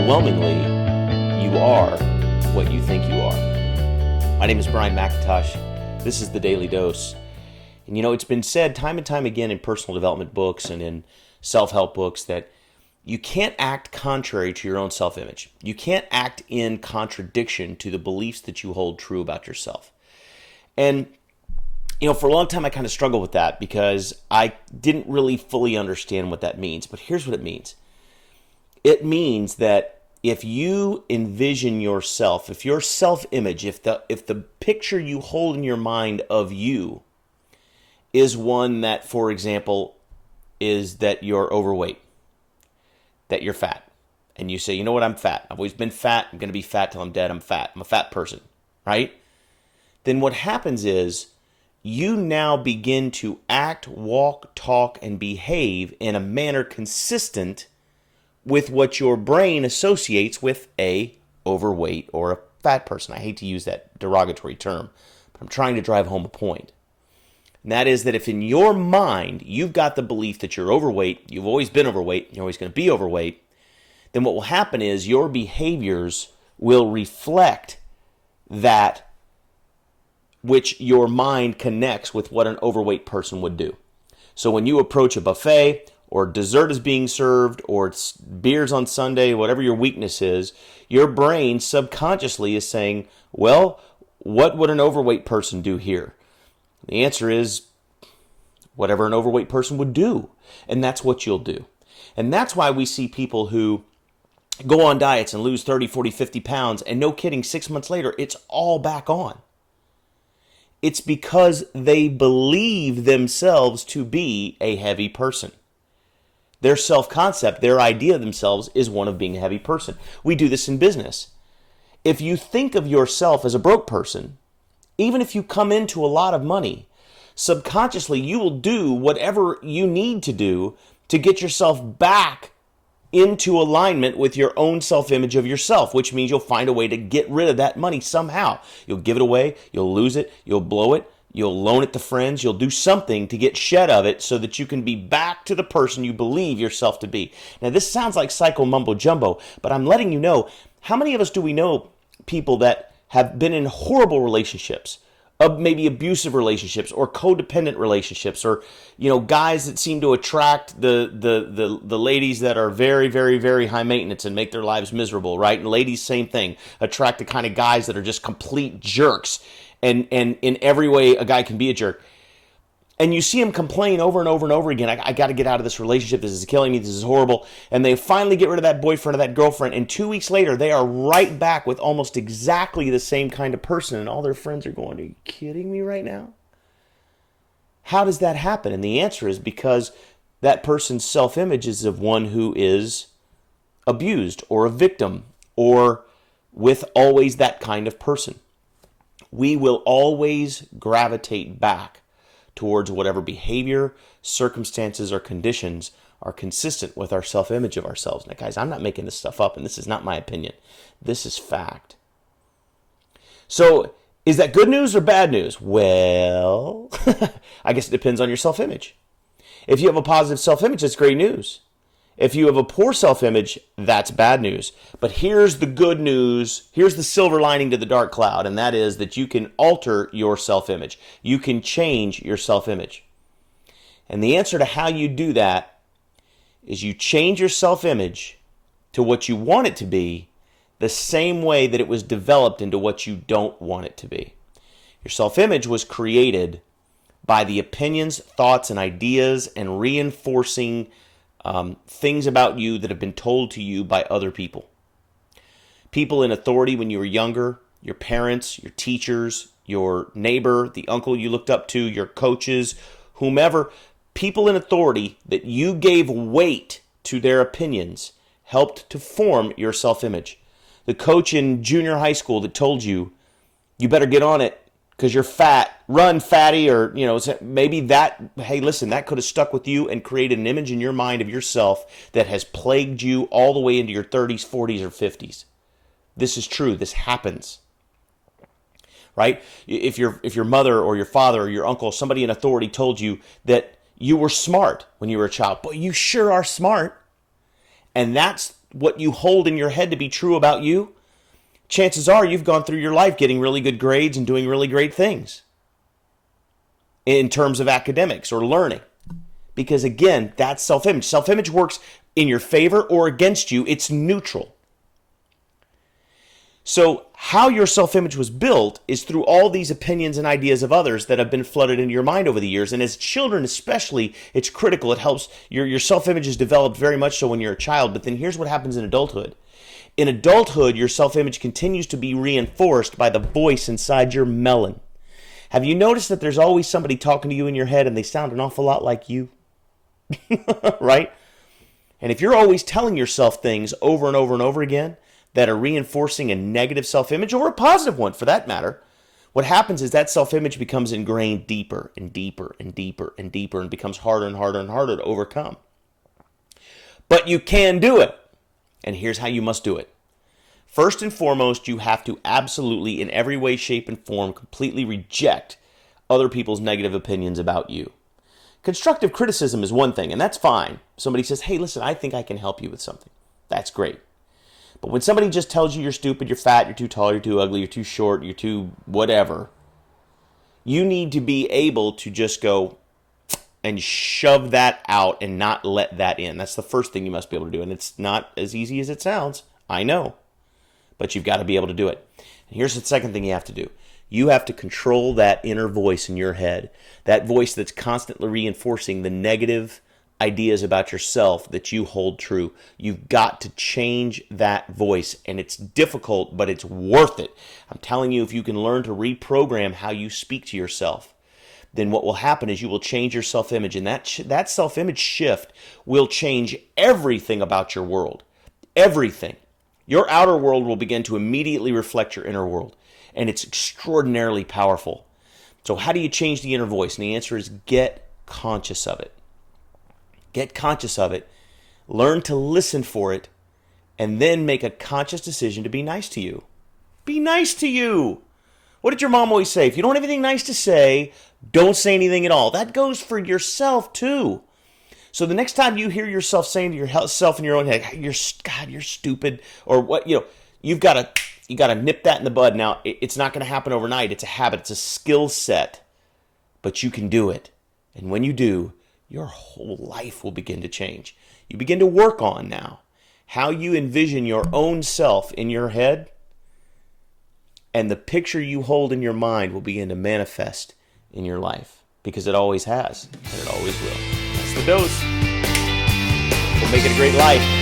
overwhelmingly, you are what you think you are. My name is Brian McIntosh. This is the Daily Dose. And it's been said time and time again in personal development books and in self-help books that you can't act contrary to your own self-image. You can't act in contradiction to the beliefs that you hold true about yourself. And for a long time, I kind of struggled with that because I didn't really fully understand what that means. But here's what it means. It means that if you envision yourself, if your self-image, if the picture you hold in your mind of you is one that, for example, is that you're overweight, that you're fat, and you say, you know what, I'm fat. I've always been fat. I'm going to be fat till I'm dead. I'm fat. I'm a fat person, right? Then what happens is you now begin to act, walk, talk, and behave in a manner consistent with what your brain associates with a overweight or a fat person. I hate to use that derogatory term, but I'm trying to drive home a point. And that is that if in your mind you've got the belief that you're overweight, you've always been overweight, you're always going to be overweight, then what will happen is your behaviors will reflect that which your mind connects with what an overweight person would do. So when you approach a buffet, or dessert is being served, or it's beers on Sunday, whatever your weakness is, your brain subconsciously is saying, well, what would an overweight person do here? The answer is whatever an overweight person would do, and that's what you'll do. And that's why we see people who go on diets and lose 30, 40, 50 pounds, and no kidding, 6 months later, it's all back on. It's because they believe themselves to be a heavy person. Their self-concept, their idea of themselves is one of being a heavy person. We do this in business. If you think of yourself as a broke person, even if you come into a lot of money, subconsciously you will do whatever you need to do to get yourself back into alignment with your own self-image of yourself, which means you'll find a way to get rid of that money somehow. You'll give it away, you'll lose it, you'll blow it, you'll loan it to friends, you'll do something to get shed of it so that you can be back to the person you believe yourself to be. Now, this sounds like psycho mumbo jumbo, but I'm letting you know, how many of us do we know people that have been in horrible relationships, maybe abusive relationships or codependent relationships, or guys that seem to attract the ladies that are very, very, very high maintenance and make their lives miserable, right? And ladies, same thing, attract the kind of guys that are just complete jerks. And in every way a guy can be a jerk. And you see him complain over and over and over again, I got to get out of this relationship, this is killing me, this is horrible. And they finally get rid of that boyfriend or that girlfriend, and 2 weeks later, they are right back with almost exactly the same kind of person, and all their friends are going, are you kidding me right now? How does that happen? And the answer is because that person's self-image is of one who is abused or a victim or with always that kind of person. We will always gravitate back towards whatever behavior, circumstances, or conditions are consistent with our self-image of ourselves. Now, guys, I'm not making this stuff up, and this is not my opinion. This is fact. So, is that good news or bad news? Well, I guess it depends on your self-image. If you have a positive self-image, that's great news. If you have a poor self-image, that's bad news. But here's the good news. Here's the silver lining to the dark cloud, and that is that you can alter your self-image. You can change your self-image. And the answer to how you do that is you change your self-image to what you want it to be the same way that it was developed into what you don't want it to be. Your self-image was created by the opinions, thoughts, and ideas and reinforcing things about you that have been told to you by other people. People in authority when you were younger, your parents, your teachers, your neighbor, the uncle you looked up to, your coaches, whomever, people in authority that you gave weight to their opinions helped to form your self-image. The coach in junior high school that told you, you better get on it because you're fat, run fatty, or, maybe that, hey, listen, that could have stuck with you and created an image in your mind of yourself that has plagued you all the way into your 30s, 40s, or 50s. This is true. This happens. Right? If your mother or your father or your uncle, somebody in authority told you that you were smart when you were a child, but you sure are smart. And that's what you hold in your head to be true about you, chances are you've gone through your life getting really good grades and doing really great things in terms of academics or learning. Because again, that's self-image. Self-image works in your favor or against you. It's neutral. So how your self-image was built is through all these opinions and ideas of others that have been flooded into your mind over the years. And as children especially, it's critical. It helps. Your self-image is developed very much so when you're a child. But then here's what happens in adulthood. In adulthood, your self-image continues to be reinforced by the voice inside your melon. Have you noticed that there's always somebody talking to you in your head and they sound an awful lot like you? Right? And if you're always telling yourself things over and over and over again that are reinforcing a negative self-image, or a positive one for that matter, what happens is that self-image becomes ingrained deeper and deeper and deeper and deeper and becomes harder and harder and harder to overcome. But you can do it. And here's how you must do it. First and foremost, you have to absolutely, in every way, shape, and form, completely reject other people's negative opinions about you. Constructive criticism is one thing, and that's fine. Somebody says, hey, listen, I think I can help you with something. That's great. But when somebody just tells you you're stupid, you're fat, you're too tall, you're too ugly, you're too short, you're too whatever, you need to be able to just go and shove that out and not let that in. That's the first thing you must be able to do. And it's not as easy as it sounds. I know. But you've got to be able to do it. And here's the second thing you have to do. You have to control that inner voice in your head. That voice that's constantly reinforcing the negative ideas about yourself that you hold true. You've got to change that voice. And it's difficult, but it's worth it. I'm telling you, if you can learn to reprogram how you speak to yourself, then what will happen is you will change your self-image. And that self-image shift will change everything about your world. Everything. Your outer world will begin to immediately reflect your inner world. And it's extraordinarily powerful. So how do you change the inner voice? And the answer is get conscious of it. Get conscious of it. Learn to listen for it. And then make a conscious decision to be nice to you. Be nice to you. What did your mom always say? If you don't have anything nice to say, don't say anything at all. That goes for yourself too. So the next time you hear yourself saying to yourself in your own head, you're stupid, or what, you've got to nip that in the bud. Now, it's not going to happen overnight. It's a habit. It's a skill set. But you can do it. And when you do, your whole life will begin to change. You begin to work on now how you envision your own self in your head, and the picture you hold in your mind will begin to manifest in your life, because it always has, and it always will. That's the dose. We'll make it a great life.